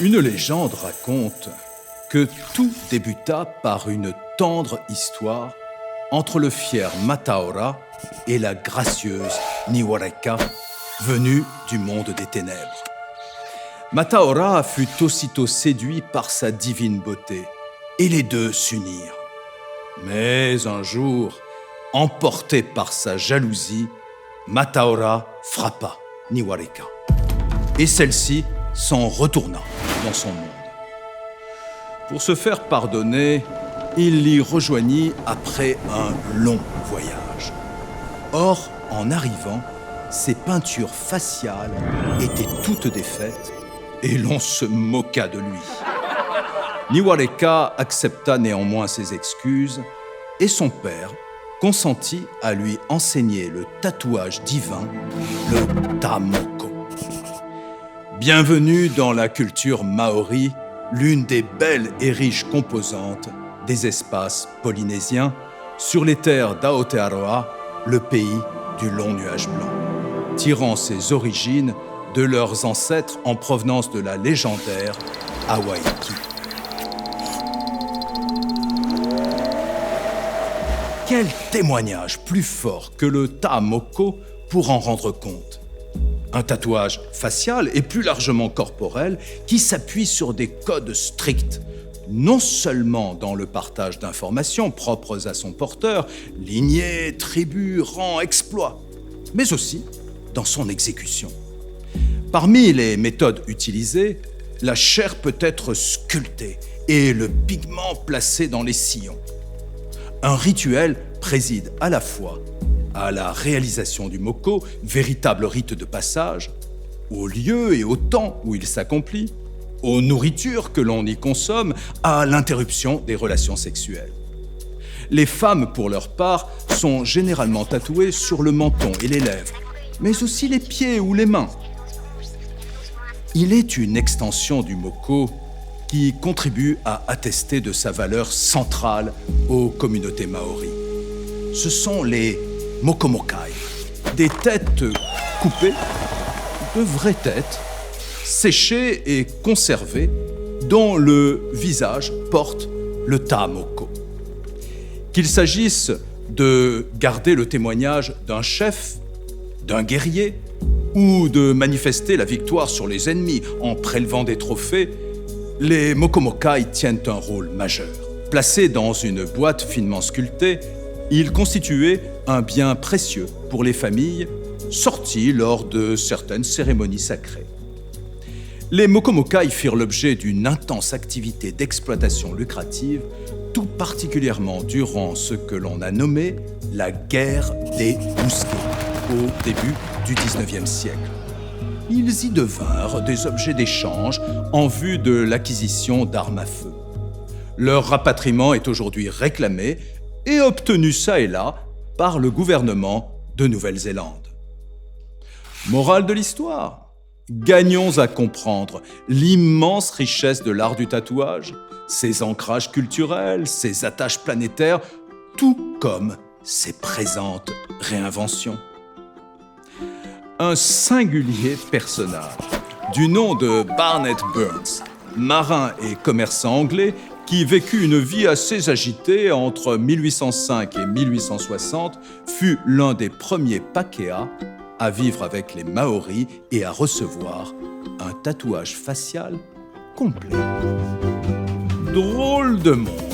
Une légende raconte que tout débuta par une tendre histoire entre le fier Mataora et la gracieuse Niwareka, venue du monde des ténèbres. Mataora fut aussitôt séduit par sa divine beauté, et les deux s'unirent. Mais un jour, emporté par sa jalousie, Mataora frappa Niwareka, et celle-ci s'en retourna dans son monde. Pour se faire pardonner, il l'y rejoignit après un long voyage. Or, en arrivant, ses peintures faciales étaient toutes défaites et l'on se moqua de lui. Niwareka accepta néanmoins ses excuses et son père consentit à lui enseigner le tatouage divin, le Ta-Moko. Bienvenue dans la culture maori, l'une des belles et riches composantes des espaces polynésiens, sur les terres d'Aotearoa, le pays du long nuage blanc, tirant ses origines de leurs ancêtres en provenance de la légendaire Hawaiki. Quel témoignage plus fort que le Ta-Moko pour en rendre compte? Un tatouage facial et plus largement corporel qui s'appuie sur des codes stricts, non seulement dans le partage d'informations propres à son porteur, lignée, tribu, rang, exploit, mais aussi dans son exécution. Parmi les méthodes utilisées, la chair peut être sculptée et le pigment placé dans les sillons. Un rituel préside à la fois à la réalisation du moko, véritable rite de passage, au lieu et au temps où il s'accomplit, aux nourritures que l'on y consomme, à l'interruption des relations sexuelles. Les femmes, pour leur part, sont généralement tatouées sur le menton et les lèvres, mais aussi les pieds ou les mains. Il est une extension du moko qui contribue à attester de sa valeur centrale aux communautés maoris. Ce sont les mokomokai, des têtes coupées, de vraies têtes, séchées et conservées, dont le visage porte le Ta-Moko. Qu'il s'agisse de garder le témoignage d'un chef, d'un guerrier, ou de manifester la victoire sur les ennemis en prélevant des trophées, les mokomokai tiennent un rôle majeur. Placés dans une boîte finement sculptée, ils constituaient un bien précieux pour les familles, sortis lors de certaines cérémonies sacrées. Les mokomokai firent l'objet d'une intense activité d'exploitation lucrative, tout particulièrement durant ce que l'on a nommé la guerre des mousquets, au début du XIXe siècle. Ils y devinrent des objets d'échange en vue de l'acquisition d'armes à feu. Leur rapatriement est aujourd'hui réclamé et obtenu çà et là par le gouvernement de Nouvelle-Zélande. Morale de l'histoire: gagnons à comprendre l'immense richesse de l'art du tatouage, ses ancrages culturels, ses attaches planétaires, tout comme ses présentes réinventions. Un singulier personnage, du nom de Barnett Burns, marin et commerçant anglais, qui vécut une vie assez agitée entre 1805 et 1860, fut l'un des premiers Pākehā à vivre avec les Maoris et à recevoir un tatouage facial complet. Drôle de monde!